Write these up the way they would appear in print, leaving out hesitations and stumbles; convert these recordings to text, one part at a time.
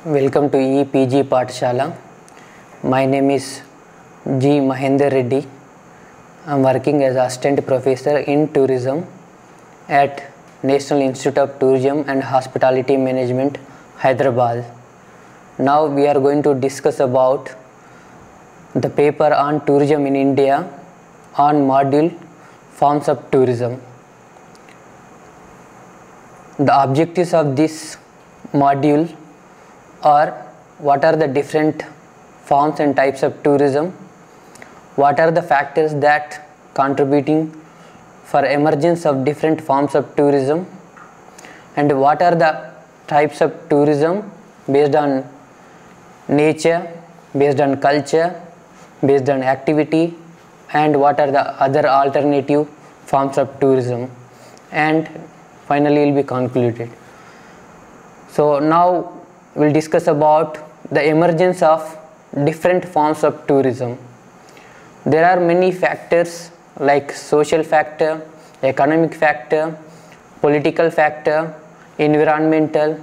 Welcome to EPG Pathshala. My name is G. Mahendra Reddy. I am working as Assistant Professor in Tourism at National Institute of Tourism and Hospitality Management, Hyderabad. Now we are going to discuss about the paper on tourism in India on module Forms of Tourism. The objectives of this module are: what are the different forms and types of tourism, what are the factors that contributing for emergence of different forms of tourism, and what are the types of tourism based on nature, based on culture, based on activity, and what are the other alternative forms of tourism, and finally will be concluded. So now we'll discuss about the emergence of different forms of tourism. There are many factors like social factor, economic factor, political factor, environmental,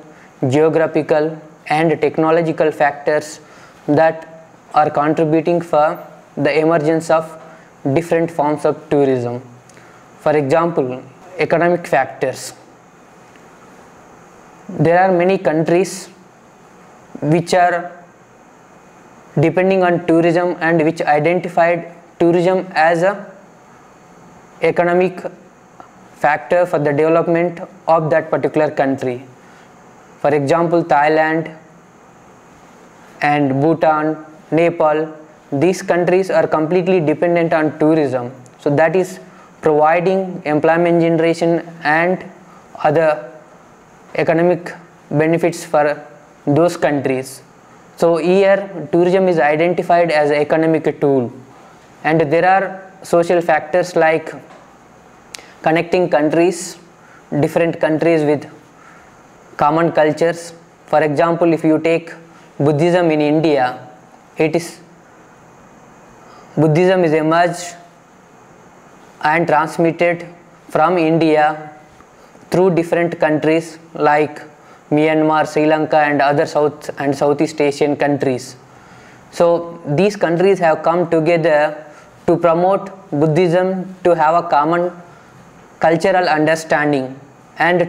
geographical and technological factors that are contributing for the emergence of different forms of tourism. For example, economic factors. There are many countries which are depending on tourism and which identified tourism as a economic factor for the development of that particular country. For example, Thailand and Bhutan, Nepal, these countries are completely dependent on tourism. So that is providing employment generation and other economic benefits for those countries. So here tourism is identified as an economic tool, and there are social factors like connecting countries, different countries with common cultures. For example, if you take Buddhism in India, Buddhism is emerged and transmitted from India through different countries like Myanmar, Sri Lanka and other South and Southeast Asian countries. So these countries have come together to promote Buddhism, to have a common cultural understanding and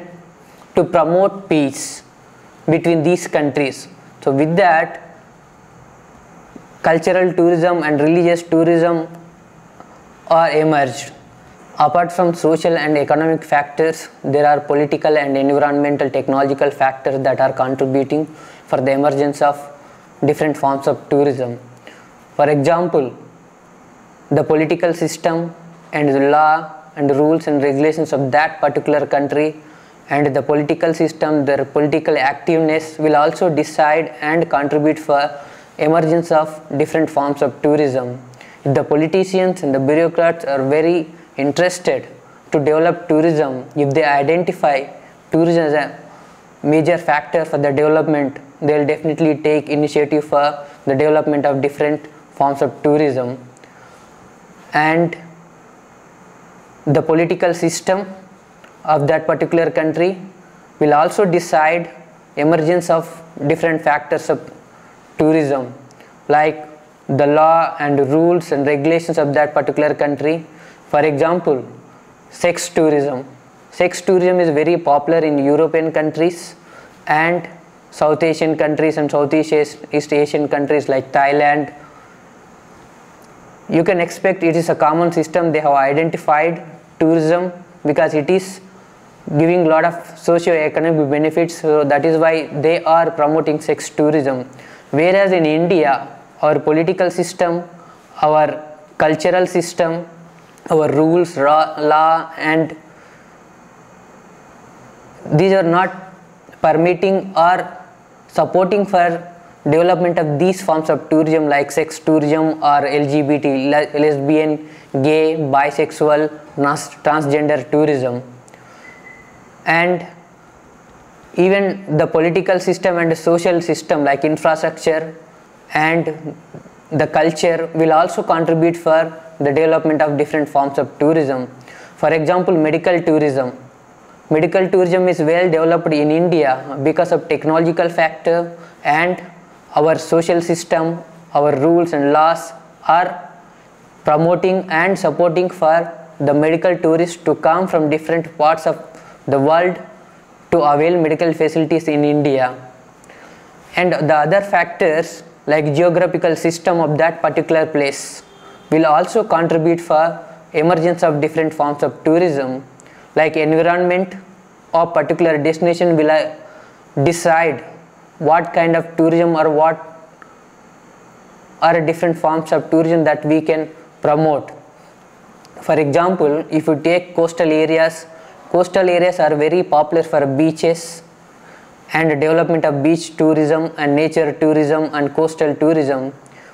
to promote peace between these countries. So with that, cultural tourism and religious tourism are emerged. Apart from social and economic factors, there are political and environmental technological factors that are contributing for the emergence of different forms of tourism. For example, the political system and the law and rules and regulations of that particular country and the political system, their political activeness will also decide and contribute for emergence of different forms of tourism. If the politicians and the bureaucrats are very interested to develop tourism, if they identify tourism as a major factor for the development, they will definitely take initiative for the development of different forms of tourism. And the political system of that particular country will also decide emergence of different factors of tourism, like the law and rules and regulations of that particular country. For example, sex tourism. Sex tourism is very popular in European countries and South Asian countries and Southeast Asian countries like Thailand. You can expect it is a common system. They have identified tourism because it is giving a lot of socio-economic benefits. So that is why they are promoting sex tourism. Whereas in India, our political system, our cultural system, our rules, law and these are not permitting or supporting for development of these forms of tourism like sex tourism or LGBT, lesbian, gay, bisexual, transgender tourism. And even the political system and the social system like infrastructure and the culture will also contribute for the development of different forms of tourism. For example, medical tourism. medical tourism is well developed in India because of technological factor and our social system, our rules and laws are promoting and supporting for the medical tourists to come from different parts of the world to avail medical facilities in India. And the other factors like geographical system of that particular place will also contribute for emergence of different forms of tourism, like environment of particular destination will decide what kind of tourism or what are different forms of tourism that we can promote. For example, if you take coastal areas are very popular for beaches and development of beach tourism and nature tourism and coastal tourism,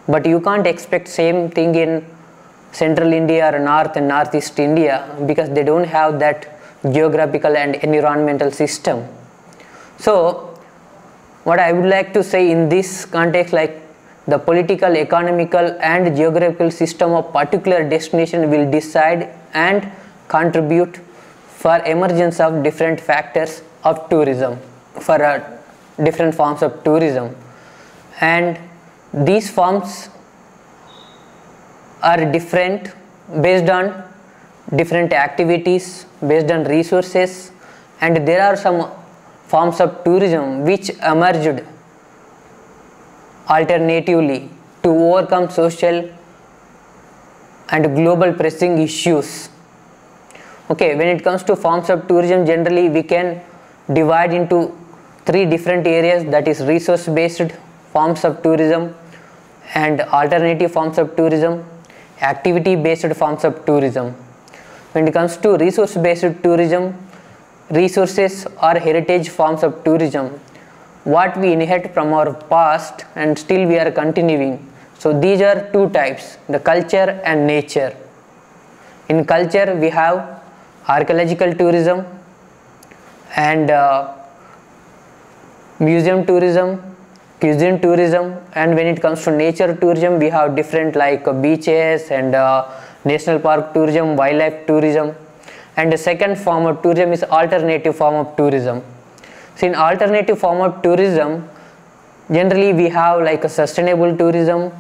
but you can't expect same thing in central India or north and northeast India because they don't have that geographical and environmental system. So what I would like to say in this context, like the political, economical and geographical system of particular destination will decide and contribute for emergence of different factors of tourism, for different forms of tourism, and these forms are different based on different activities, based on resources, and there are some forms of tourism which emerged alternatively to overcome social and global pressing issues. Okay, when it comes to forms of tourism, generally we can divide into three different areas, that is resource based forms of tourism and alternative forms of tourism, activity based forms of tourism. When it comes to resource based tourism, resources or heritage forms of tourism, what we inherit from our past and still we are continuing. So these are two types, the culture and nature. In culture we have archaeological tourism and museum tourism, cuisine tourism, and when it comes to nature tourism we have different like beaches and national park tourism, wildlife tourism. And the second form of tourism is alternative form of tourism. So in alternative form of tourism, generally we have like a sustainable tourism,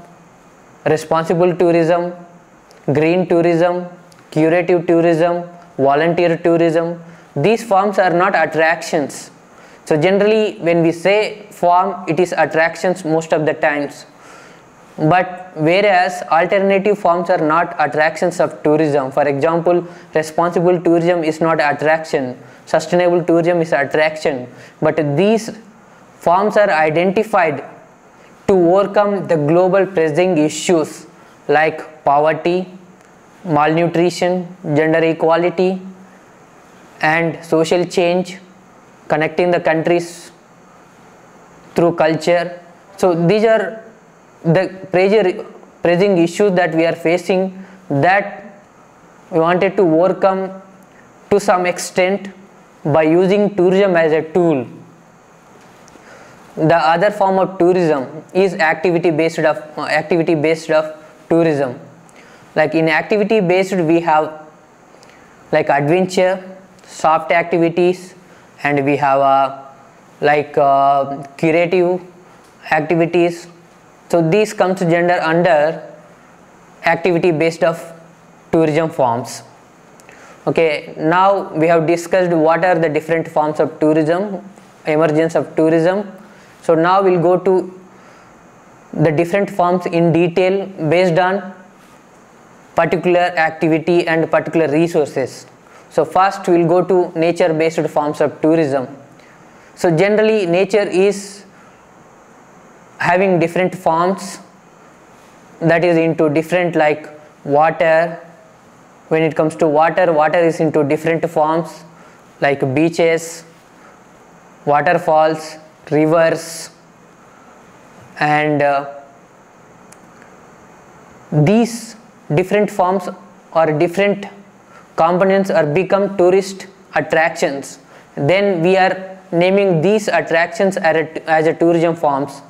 responsible tourism, green tourism, curative tourism, volunteer tourism. These forms are not attractions. So generally when we say form, it is attractions most of the times. But whereas alternative forms are not attractions of tourism. For example, responsible tourism is not attraction, sustainable tourism is attraction, but these forms are identified to overcome the global pressing issues like poverty, malnutrition, gender equality and social change, connecting the countries through culture. So these are the pressing issues that we are facing that we wanted to overcome to some extent by using tourism as a tool. The other form of tourism is activity based of tourism. Like in activity based we have like adventure, soft activities, and we have curative activities. So these comes gender under activity based of tourism forms. Okay, now we have discussed what are the different forms of tourism, emergence of tourism. So now we'll go to the different forms in detail based on particular activity and particular resources. So first we'll go to nature based forms of tourism. So generally nature is having different forms, that is into different like water. When it comes to water is into different forms like beaches, waterfalls, rivers, and these different forms or different components are become tourist attractions. Then we are naming these attractions as a tourism forms.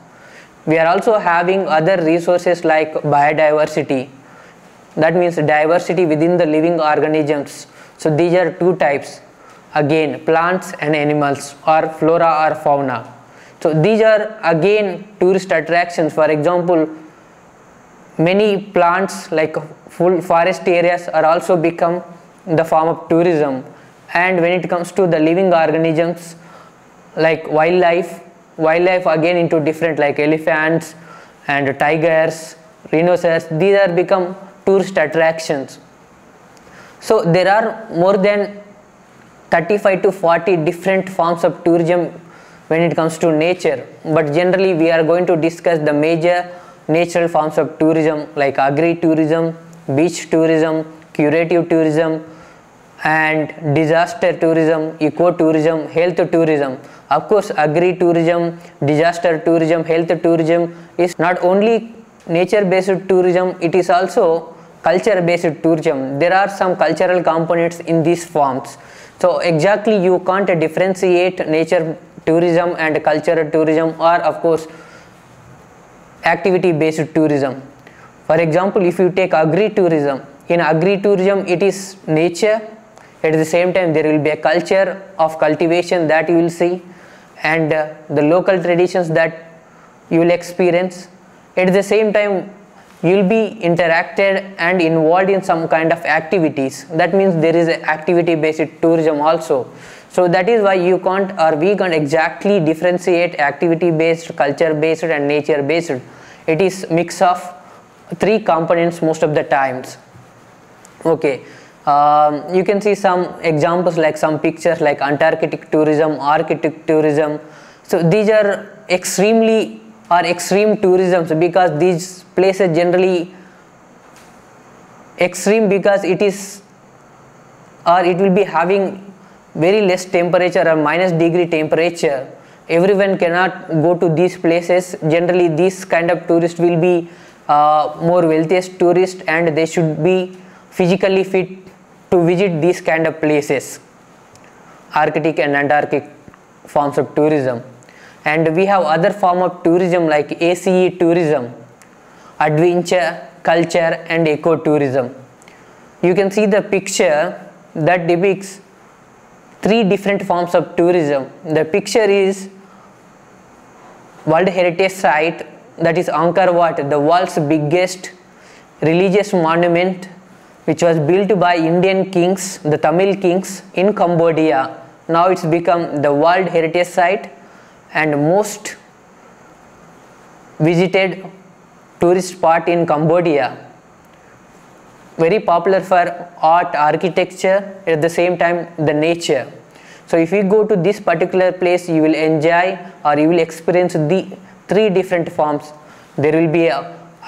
We are also having other resources like biodiversity, that means diversity within the living organisms. So these are two types, again plants and animals or flora or fauna. So these are again tourist attractions. For example, many plants like full forest areas are also become the form of tourism. And when it comes to the living organisms like wildlife again into different like elephants and tigers, rhinoceros, these are become tourist attractions. So there are more than 35 to 40 different forms of tourism when it comes to nature, but generally we are going to discuss the major natural forms of tourism like agri-tourism, beach tourism, curative tourism, and disaster tourism, eco-tourism, health tourism. Of course, agri-tourism, disaster tourism, health tourism is not only nature-based tourism, it is also culture-based tourism. There are some cultural components in these forms. So exactly you can't differentiate nature tourism and cultural tourism, or of course activity-based tourism. For example, if you take agri-tourism, in agri-tourism it is nature, at the same time there will be a culture of cultivation that you will see, and the local traditions that you will experience. At the same time you will be interacted and involved in some kind of activities. That means there is a activity-based tourism also. So that is why you can't, or we can't exactly differentiate activity-based, culture-based and nature-based. It is mix of three components most of the times. Okay, you can see some examples like some pictures like Antarctic tourism, Arctic tourism. So these are extreme tourism because these places generally extreme because it is, or it will be having very less temperature or minus degree temperature. Everyone cannot go to these places. Generally this kind of tourist will be more wealthiest tourist, and they should be physically fit to visit these kind of places, Arctic and Antarctic forms of tourism. And we have other form of tourism like ACE tourism, adventure, culture and ecotourism. You can see the picture that depicts three different forms of tourism. The picture is World Heritage Site, that is Angkor Wat, the world's biggest religious monument, which was built by Indian kings, the Tamil kings in Cambodia. Now it's become the World Heritage Site and most visited tourist spot in Cambodia. Very popular for art, architecture, at the same time the nature. So if you go to this particular place, you will enjoy or you will experience the three different forms. There will be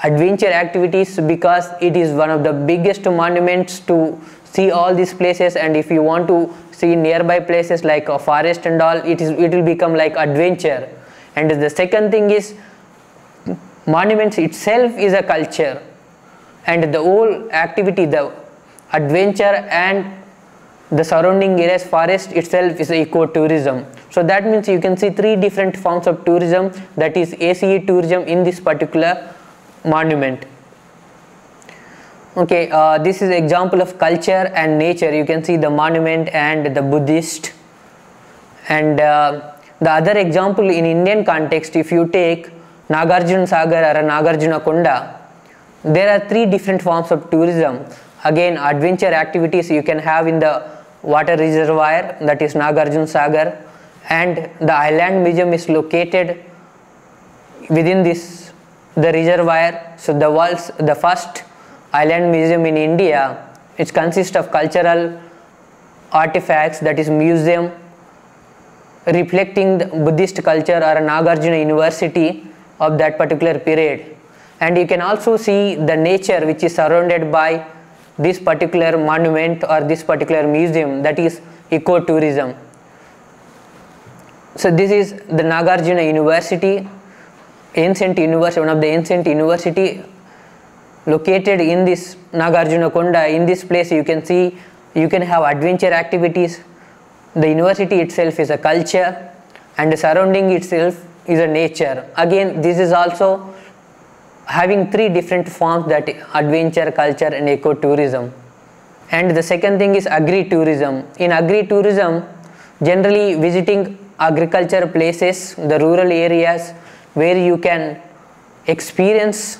adventure activities because it is one of the biggest monuments to see all these places, and if you want to see nearby places like a forest and all, it will become like adventure. And the second thing is monuments itself is a culture, and the whole activity, the adventure and the surrounding areas, forest itself is ecotourism. So that means you can see three different forms of tourism, that is ACE tourism in this particular monument. Okay, this is example of culture and nature. You can see the monument and the Buddhist. And the other example in Indian context, if you take Nagarjuna Sagar or Nagarjuna Konda, there are three different forms of tourism. Again, adventure activities you can have in the water reservoir, that is Nagarjuna Sagar, and the island museum is located within the reservoir. So the first island museum in India, it consists of cultural artifacts, that is museum reflecting the Buddhist culture or Nagarjuna University of that particular period. And you can also see the nature which is surrounded by this particular monument or this particular museum, that is ecotourism. So this is the Nagarjuna University, ancient university, one of the ancient university located in this Nagarjuna Konda. In this place you can see, you can have adventure activities. The university itself is a culture and the surrounding itself is a nature. Again, this is also having three different forms, that adventure, culture and ecotourism. And the second thing is agri-tourism. In agri-tourism, generally visiting agriculture places, the rural areas where you can experience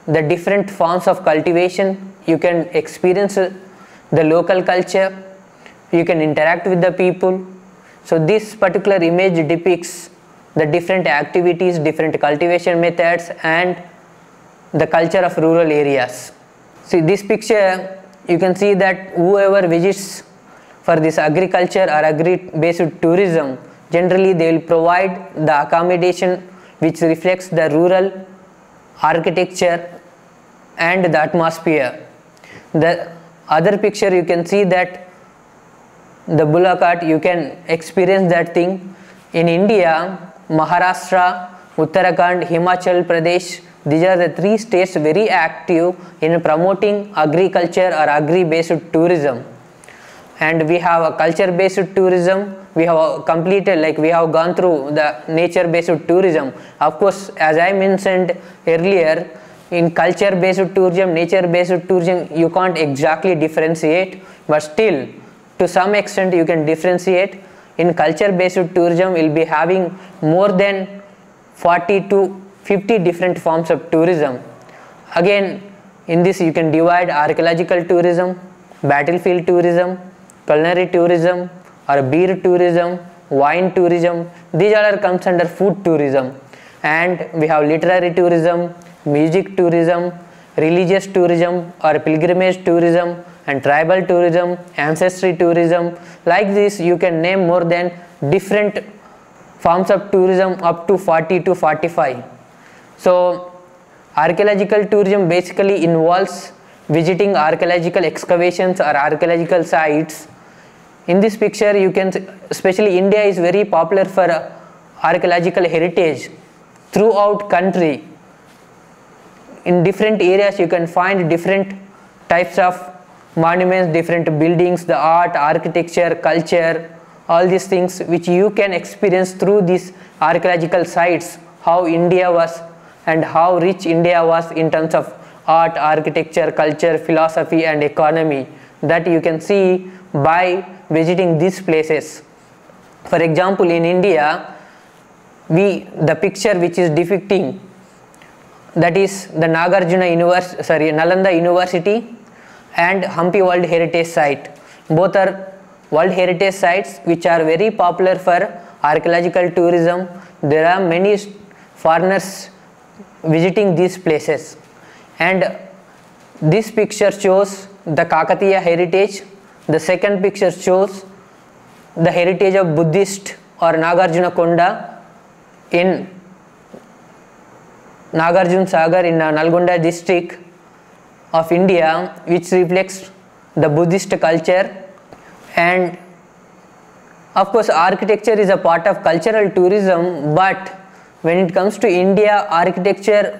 the different forms of cultivation, you can experience the local culture, you can interact with the people. So this particular image depicts the different activities, different cultivation methods and the culture of rural areas. See this picture, you can see that whoever visits for this agriculture or agri-based tourism, generally they will provide the accommodation which reflects the rural architecture and the atmosphere. The other picture you can see that the bullock cart, you can experience that thing. In India, Maharashtra, Uttarakhand, Himachal Pradesh, these are the three states very active in promoting agriculture or agri-based tourism. And we have a culture-based tourism, we have completed, like we have gone through the nature-based tourism. Of course, as I mentioned earlier, in culture-based tourism, nature-based tourism, you can't exactly differentiate, but still, to some extent you can differentiate. In culture-based tourism, we'll be having more than 40 to 50 different forms of tourism. Again, in this you can divide archaeological tourism, battlefield tourism, culinary tourism or beer tourism, wine tourism. These all comes under food tourism. And we have literary tourism, music tourism, religious tourism or pilgrimage tourism, and tribal tourism, ancestry tourism. Like this you can name more than different forms of tourism up to 40 to 45. So archaeological tourism basically involves visiting archaeological excavations or archaeological sites. In this picture you can, especially India is very popular for archaeological heritage throughout country. In different areas you can find different types of monuments, different buildings, the art, architecture, culture, all these things which you can experience through these archaeological sites, how India was and how rich India was in terms of art, architecture, culture, philosophy and economy, that you can see by visiting these places. For example, in India, the picture which is depicting, that is the Nalanda University and Hampi World Heritage Site. Both are World Heritage Sites which are very popular for archaeological tourism. There are many foreigners visiting these places. And this picture shows the Kakatiya heritage. The second picture shows the heritage of Buddhist or Nagarjuna Konda in Nagarjuna Sagar in Nalgonda district of India, which reflects the Buddhist culture. And of course architecture is a part of cultural tourism, but when it comes to India, architectural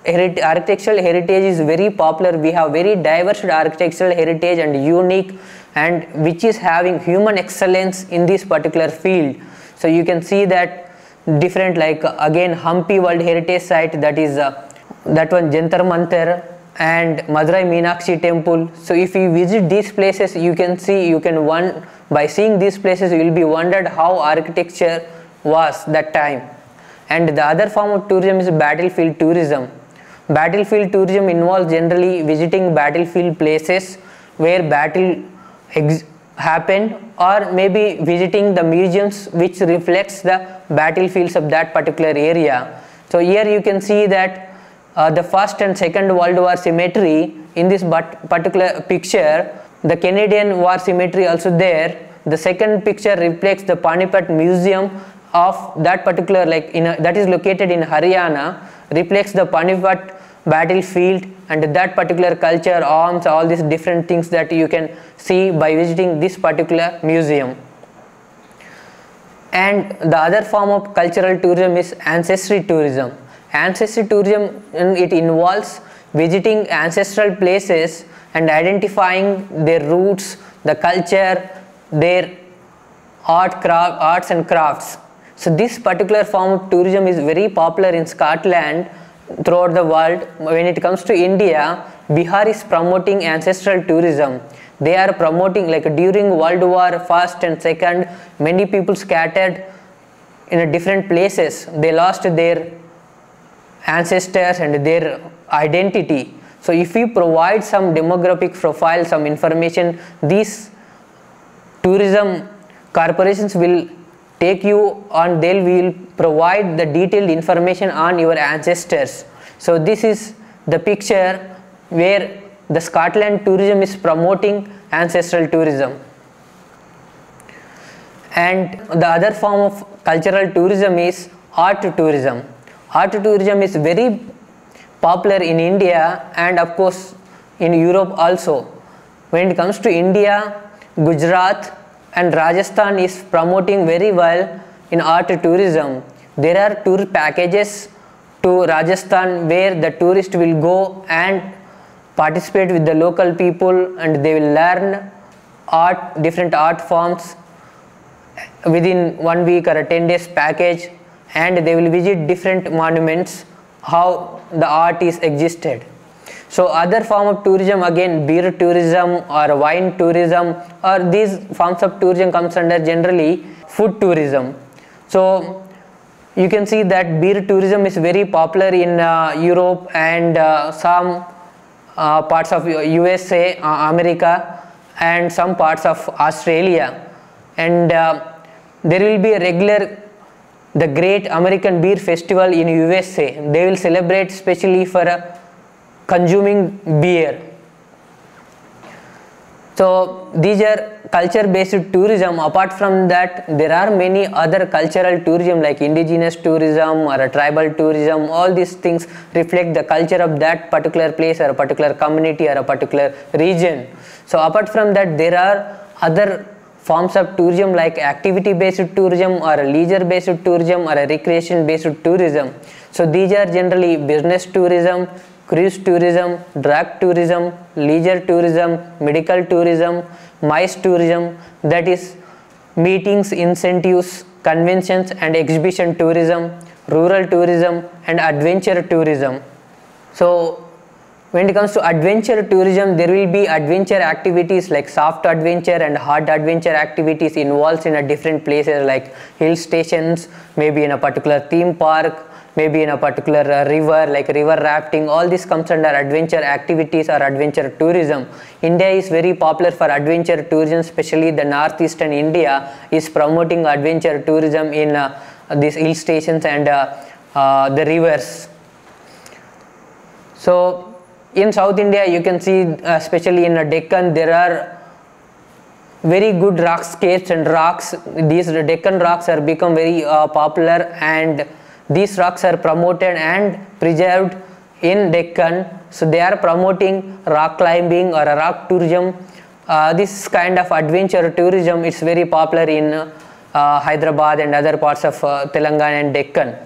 heritage is very popular. We have very diverse architectural heritage and unique, and which is having human excellence in this particular field. So you can see that different, like again Hampi World Heritage Site, that is that one Jantar Mantar and Madurai Meenakshi Temple. So if you visit these places, you can see, by seeing these places you will be wondered how architecture was that time. And the other form of tourism is battlefield tourism. Battlefield tourism involves generally visiting battlefield places where battle happened, or maybe visiting the museums which reflects the battlefields of that particular area. So here you can see that the First and Second World War cemetery in this particular picture, the Canadian War cemetery also there. The second picture reflects the Panipat Museum of that particular, that is located in Haryana, reflects the Panipat battlefield and that particular culture, arms, all these different things that you can see by visiting this particular museum. And the other form of cultural tourism is ancestry tourism. Ancestry tourism, it involves visiting ancestral places and identifying their roots, the culture, their arts and crafts. So this particular form of tourism is very popular in Scotland, throughout the world. When it comes to India, Bihar is promoting ancestral tourism. they are promoting, like during World War First and Second, many people scattered in different places. They lost their ancestors and their identity. So if we provide some demographic profile, some information, these tourism corporations will take you on, they will provide the detailed information on your ancestors. So this is the picture where the Scotland tourism is promoting ancestral tourism. And the other form of cultural tourism is art tourism. Art tourism is very popular in India and of course in Europe also. When it comes to India, Gujarat and Rajasthan is promoting very well in art tourism. There are tour packages to Rajasthan where the tourist will go and participate with the local people and they will learn art, different art forms within 1 week or a 10 days package, and they will visit different monuments, how the art is existed. So other form of tourism, again beer tourism or wine tourism, or these forms of tourism comes under generally food tourism. So you can see that beer tourism is very popular in Europe and some parts of USA, America, and some parts of Australia. And there will be a regular, the Great American Beer Festival in USA. They will celebrate specially for consuming beer. So these are culture based tourism. Apart from that, there are many other cultural tourism like indigenous tourism or a tribal tourism. All these things reflect the culture of that particular place or a particular community or a particular region. So apart from that, there are other forms of tourism like activity based tourism or a leisure based tourism or a recreation based tourism. So these are generally business tourism, cruise tourism, drug tourism, leisure tourism, medical tourism, MICE tourism, that is meetings, incentives, conventions and exhibition tourism, rural tourism and adventure tourism. So when it comes to adventure tourism, there will be adventure activities like soft adventure and hard adventure activities involved in a different places like hill stations, maybe in a particular theme park, maybe in a particular river like river rafting. All this comes under adventure activities or adventure tourism. India is very popular for adventure tourism, especially the northeastern India is promoting adventure tourism in these hill stations and the rivers. So in South India, you can see especially in Deccan, there are very good rockscapes and rocks. These Deccan rocks are become very popular, and these rocks are promoted and preserved in Deccan. So they are promoting rock climbing or a rock tourism. This kind of adventure tourism is very popular in Hyderabad and other parts of Telangana and Deccan.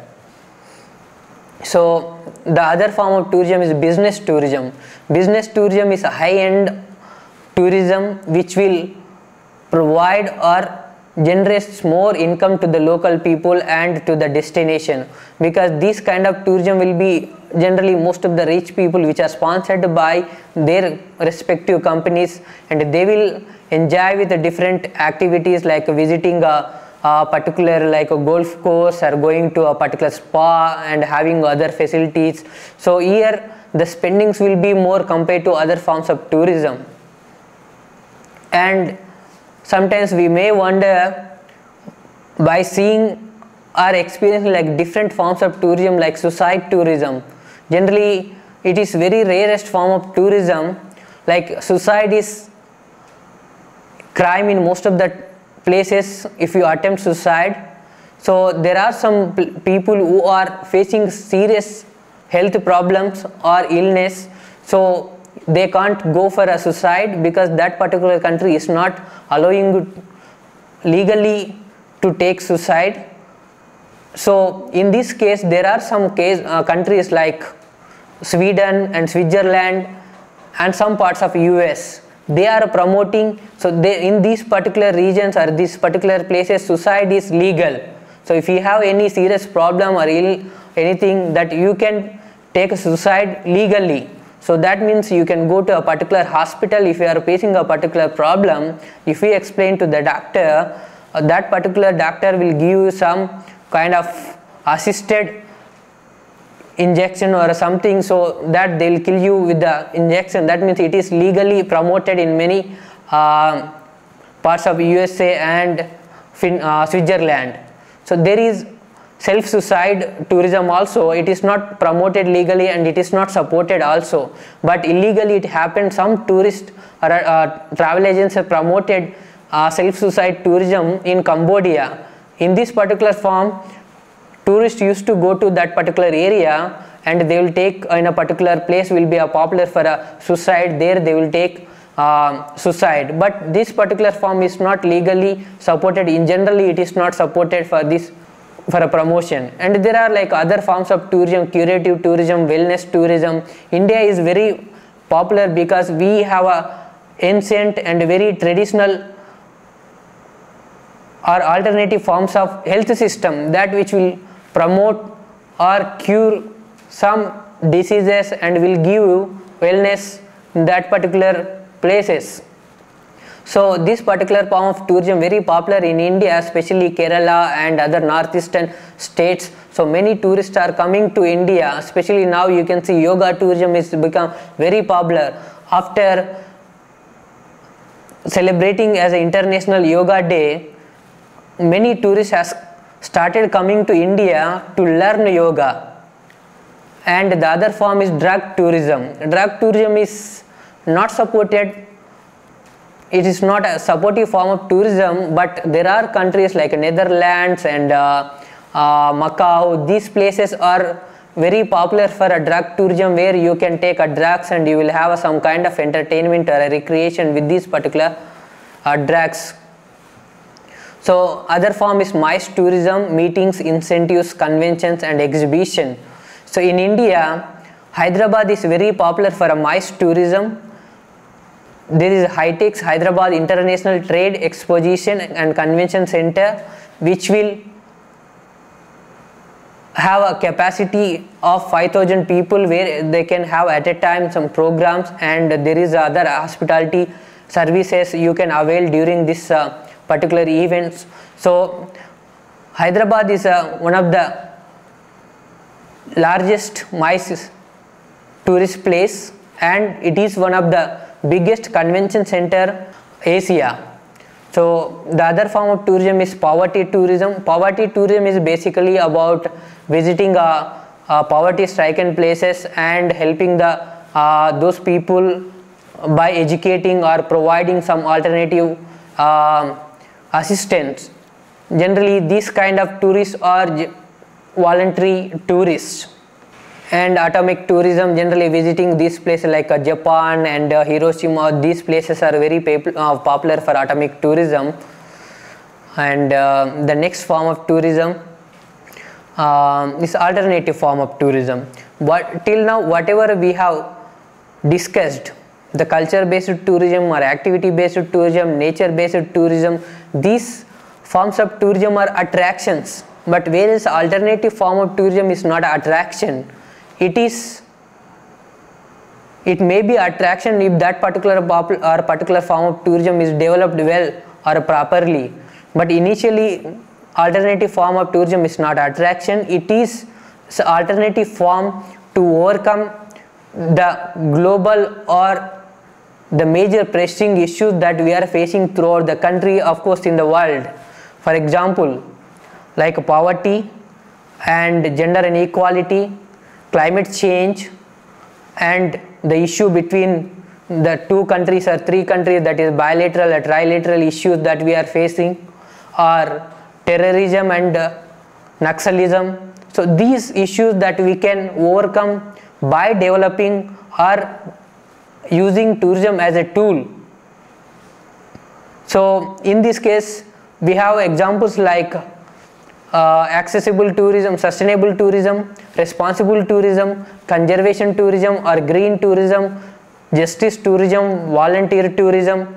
So the other form of tourism is business tourism. Business tourism is a high-end tourism which will provide or generates more income to the local people and to the destination, because this kind of tourism will be generally most of the rich people which are sponsored by their respective companies, and they will enjoy with the different activities like visiting a particular like a golf course or going to a particular spa and having other facilities. So here the spendings will be more compared to other forms of tourism. And sometimes we may wonder, by seeing or experiencing like different forms of tourism like suicide tourism, generally it is very rarest form of tourism. Like suicide is crime in most of the places if you attempt suicide. So there are some people who are facing serious health problems or illness, so they can't go for a suicide because that particular country is not allowing legally to take suicide. So in this case, there are some countries like Sweden and Switzerland and some parts of US, they are promoting. So they, in these particular regions or these particular places, suicide is legal. So if you have any serious problem or anything, that you can take a suicide legally. So that means you can go to a particular hospital if you are facing a particular problem. If you explain to the doctor, that particular doctor will give you some kind of assisted injection or something, so that they will kill you with the injection. That means it is legally promoted in many parts of USA and Switzerland. So there is self-suicide tourism also. It is not promoted legally and it is not supported also, but illegally it happened. Some tourist or travel agents have promoted self-suicide tourism in Cambodia. In this particular form, tourists used to go to that particular area and they will take in a particular place will be a popular for a suicide. There they will take suicide, but this particular form is not legally supported. In generally it is not supported for this, for a promotion. And there are like other forms of tourism, curative tourism, wellness tourism. India is very popular because we have a ancient and very traditional or alternative forms of health system that which will promote or cure some diseases and will give you wellness in that particular places. So this particular form of tourism very popular in India, especially Kerala and other northeastern states. So many tourists are coming to India, especially now you can see yoga tourism is become very popular. After celebrating as an International Yoga Day, many tourists has started coming to India to learn yoga. And the other form is drug tourism. Drug tourism is not supported. It is not a supportive form of tourism, but there are countries like Netherlands and Macau. These places are very popular for a drug tourism, where you can take a drugs and you will have some kind of entertainment or a recreation with these particular drugs. So other form is MICE tourism, meetings, incentives, conventions and exhibition. So in India, Hyderabad is very popular for a MICE tourism. There is HITEX, Hyderabad International Trade Exposition and Convention Center, which will have a capacity of 5,000 people, where they can have at a time some programs, and there is other hospitality services you can avail during this particular events. So Hyderabad is one of the largest MICE tourist place, and it is one of the biggest convention center Asia. So the other form of tourism is poverty tourism. Poverty tourism is basically about visiting poverty stricken places and helping those people by educating or providing some alternative assistance. Generally these kind of tourists are voluntary tourists. And atomic tourism, generally visiting these places like Japan and Hiroshima. These places are very popular for atomic tourism. And the next form of tourism is alternative form of tourism. But till now, whatever we have discussed, the culture based tourism or activity based tourism, nature based tourism, these forms of tourism are attractions. But whereas alternative form of tourism is not attraction, it may be attraction if that particular form of tourism is developed well or properly. But initially alternative form of tourism is not attraction, it is alternative form to overcome the global or the major pressing issues that we are facing throughout the country, of course in the world. For example, like poverty and gender inequality, climate change, and the issue between the two countries or three countries, that is bilateral or trilateral issues that we are facing, or terrorism and Naxalism. So these issues that we can overcome by developing or using tourism as a tool. So in this case we have examples like accessible tourism, sustainable tourism, responsible tourism, conservation tourism or green tourism, justice tourism, volunteer tourism.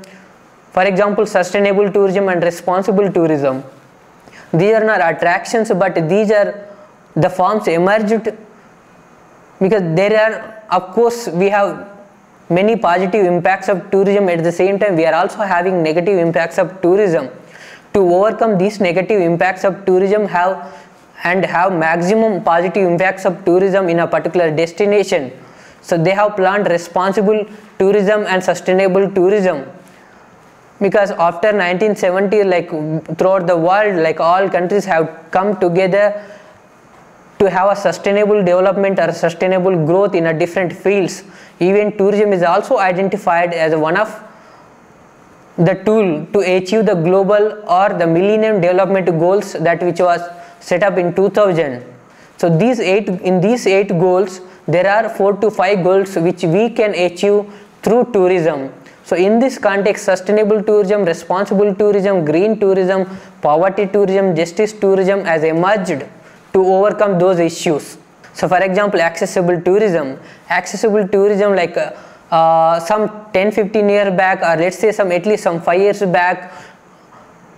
For example, sustainable tourism and responsible tourism, these are not attractions, but these are the forms emerged because there are, of course, we have many positive impacts of tourism. At the same time, we are also having negative impacts of tourism. To overcome these negative impacts of tourism have maximum positive impacts of tourism in a particular destination, so they have planned responsible tourism and sustainable tourism. Because after 1970, like throughout the world, like all countries have come together to have a sustainable development or sustainable growth in a different fields. Even tourism is also identified as one of the tool to achieve the global or the Millennium Development Goals that which was set up in 2000. So in these 8 goals, there are 4 to 5 goals which we can achieve through tourism. So in this context, sustainable tourism, responsible tourism, green tourism, poverty tourism, justice tourism has emerged to overcome those issues. So for example, accessible tourism like some 10-15 years back, or let's say at least some 5 years back,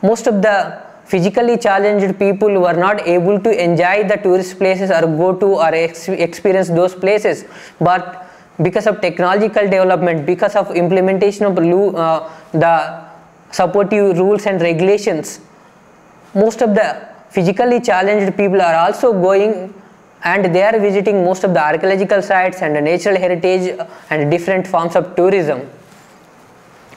most of the physically challenged people were not able to enjoy the tourist places or go to or experience those places. But because of technological development, because of implementation of the supportive rules and regulations, most of the physically challenged people are also going and they are visiting most of the archaeological sites and natural heritage and different forms of tourism.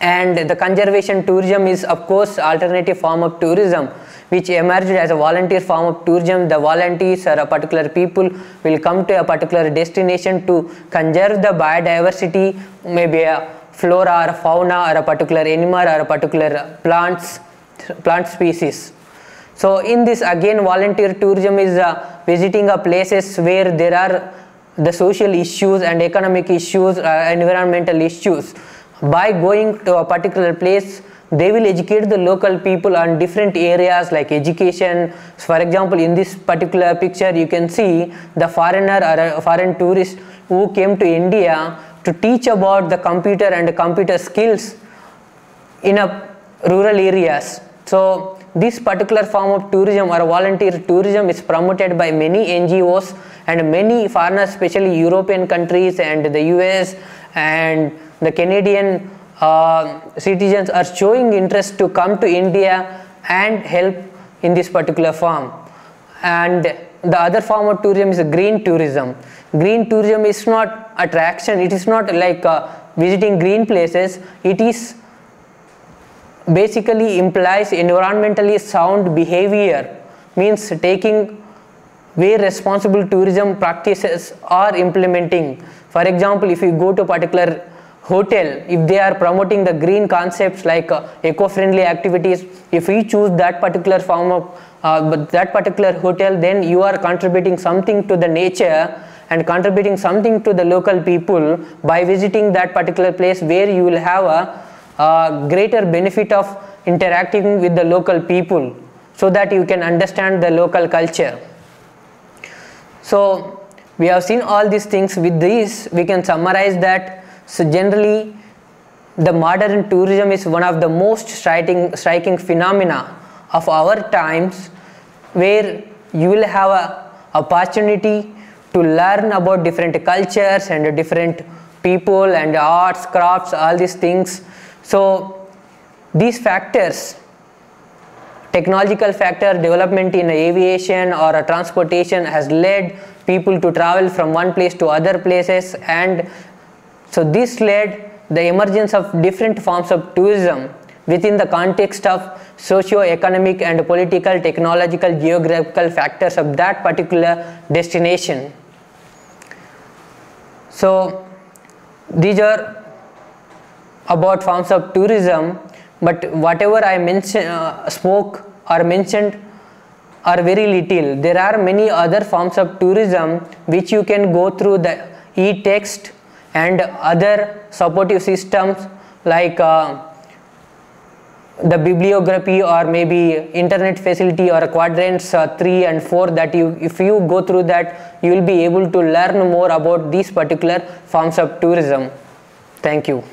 And the conservation tourism is, of course, alternative form of tourism which emerged as a volunteer form of tourism. The volunteers or a particular people will come to a particular destination to conserve the biodiversity, maybe a flora or fauna or a particular animal or a particular plant species. So in this, again, volunteer tourism is visiting a places where there are the social issues and economic issues, environmental issues. By going to a particular place, they will educate the local people on different areas like education. So for example, in this particular picture, you can see the foreigner or a foreign tourist who came to India to teach about the computer and computer skills in a rural areas. So this particular form of tourism or volunteer tourism is promoted by many NGOs and many foreigners, especially European countries and the US and the Canadian citizens are showing interest to come to India and help in this particular form. And the other form of tourism is green tourism. Green tourism is not attraction, it is not like visiting green places, it is basically implies environmentally sound behavior, means taking where responsible tourism practices are implementing. For example, if you go to a particular hotel, if they are promoting the green concepts like eco-friendly activities, if we choose that particular form of that particular hotel, then you are contributing something to the nature and contributing something to the local people by visiting that particular place where you will have a greater benefit of interacting with the local people so that you can understand the local culture. So we have seen all these things. With this, we can summarize that. So generally, the modern tourism is one of the most striking phenomena of our times, where you will have an opportunity to learn about different cultures and different people and arts, crafts, all these things. So these factors, technological factor, development in aviation or transportation has led people to travel from one place to other places, and so this led the emergence of different forms of tourism within the context of socio-economic and political, technological, geographical factors of that particular destination. So these are about forms of tourism, but whatever I spoke or mentioned are very little. There are many other forms of tourism which you can go through the e-text and other supportive systems like the bibliography or maybe internet facility or quadrants 3 and 4, that if you go through that, you will be able to learn more about these particular forms of tourism. Thank you.